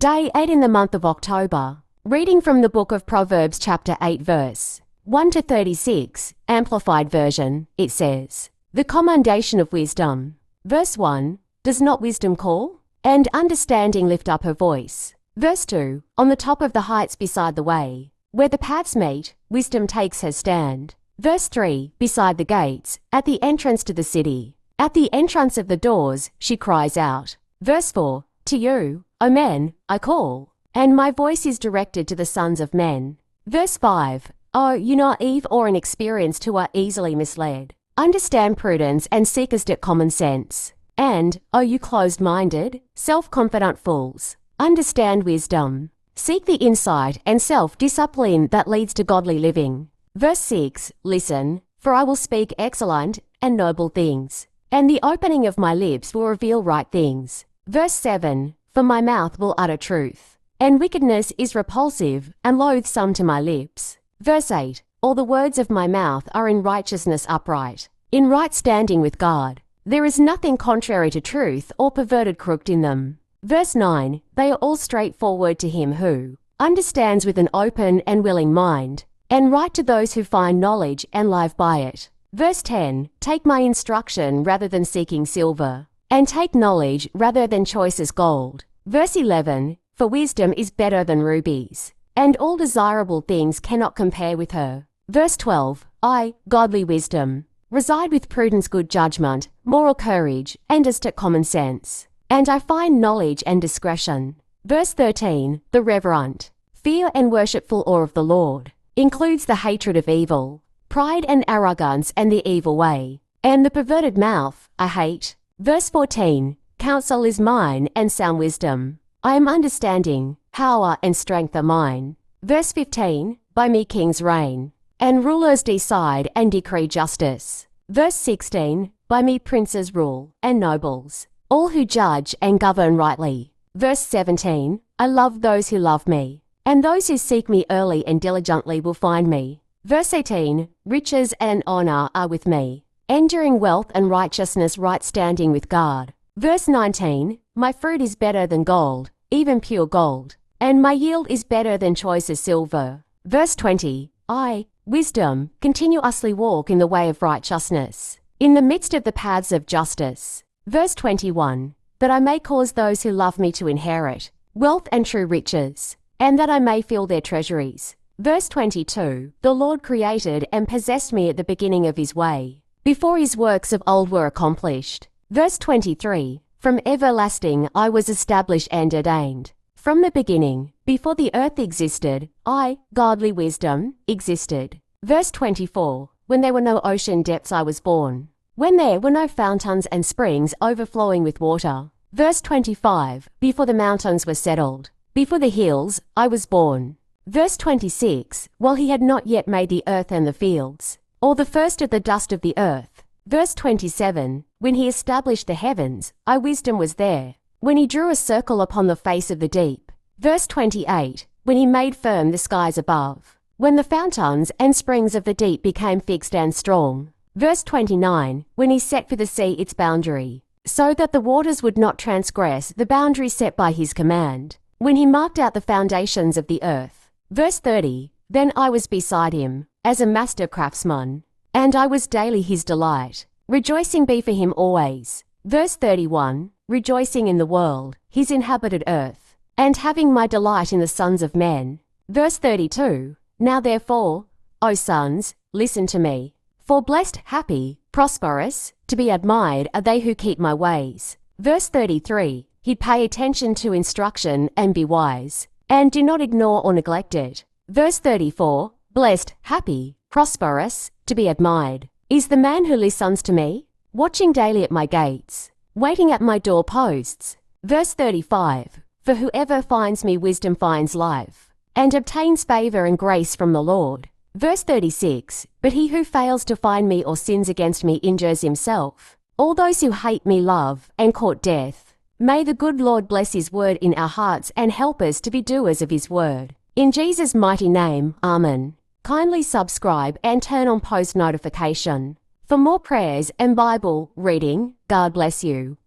Day 8 in the month of October. Reading from the book of Proverbs chapter 8 verse 1 to 36, Amplified Version, it says, The commendation of wisdom. Verse 1, Does not wisdom call? And understanding lift up her voice. Verse 2, On the top of the heights beside the way, where the paths meet, wisdom takes her stand. Verse 3, Beside the gates, at the entrance to the city, at the entrance of the doors, she cries out. Verse 4, To you, O men, I call, and my voice is directed to the sons of men. Verse 5, O you naive or inexperienced who are easily misled, understand prudence and seekest at common sense. And, O you closed-minded, self-confident fools, understand wisdom. Seek the insight and self-discipline that leads to godly living. Verse 6, Listen, for I will speak excellent and noble things, and the opening of my lips will reveal right things. Verse 7, For my mouth will utter truth, and wickedness is repulsive and loathsome to my lips. Verse 8, All the words of my mouth are in righteousness upright, in right standing with God. There is nothing contrary to truth or perverted crooked in them. Verse 9, They are all straightforward to him who understands with an open and willing mind, and right to those who find knowledge and live by it. Verse 10, Take my instruction rather than seeking silver, and take knowledge rather than choicest gold. Verse 11, For wisdom is better than rubies, and all desirable things cannot compare with her. Verse 12, I, godly wisdom, reside with prudence, good judgment, moral courage, and as to common sense. And I find knowledge and discretion. Verse 13, The reverent, fear and worshipful awe of the Lord, includes the hatred of evil, pride and arrogance and the evil way, and the perverted mouth, I hate. Verse 14, Counsel is mine and sound wisdom. I am understanding, power and strength are mine. Verse 15, By me kings reign, and rulers decide and decree justice. Verse 16, By me princes rule, and nobles, all who judge and govern rightly. Verse 17, I love those who love me, and those who seek me early and diligently will find me. Verse 18, Riches and honor are with me, enduring wealth and righteousness, right standing with God. Verse 19, My fruit is better than gold, even pure gold, and my yield is better than choicest silver. Verse 20, I, wisdom, continuously walk in the way of righteousness, in the midst of the paths of justice. Verse 21, That I may cause those who love me to inherit wealth and true riches, and that I may fill their treasuries. Verse 22, The Lord created and possessed me at the beginning of his way, before his works of old were accomplished. Verse 23, From everlasting I was established and ordained. From the beginning, before the earth existed, I, godly wisdom, existed. Verse 24, When there were no ocean depths I was born, when there were no fountains and springs overflowing with water. Verse 25, Before the mountains were settled, before the hills, I was born. Verse 26, While he had not yet made the earth and the fields, or the first of the dust of the earth. Verse 27, When he established the heavens, I wisdom was there, when he drew a circle upon the face of the deep. Verse 28, When he made firm the skies above, when the fountains and springs of the deep became fixed and strong. Verse 29, When he set for the sea its boundary, so that the waters would not transgress the boundary set by his command, when he marked out the foundations of the earth. Verse 30, Then I was beside him, as a master craftsman, and I was daily his delight. Rejoicing be for him always. Verse 31, Rejoicing in the world, his inhabited earth, and having my delight in the sons of men. Verse 32, Now therefore, O sons, listen to me. For blessed, happy, prosperous, to be admired are they who keep my ways. Verse 33, He'd pay attention to instruction and be wise, and do not ignore or neglect it. Verse 34, Blessed, happy, prosperous, to be admired, is the man who listens to me, watching daily at my gates, waiting at my door posts. Verse 35, For whoever finds me wisdom finds life, and obtains favor and grace from the Lord. Verse 36, But he who fails to find me or sins against me injures himself. All those who hate me love and court death. May the good Lord bless his word in our hearts and help us to be doers of his word. In Jesus' mighty name, Amen. Kindly subscribe and turn on post notification. For more prayers and Bible reading, God bless you.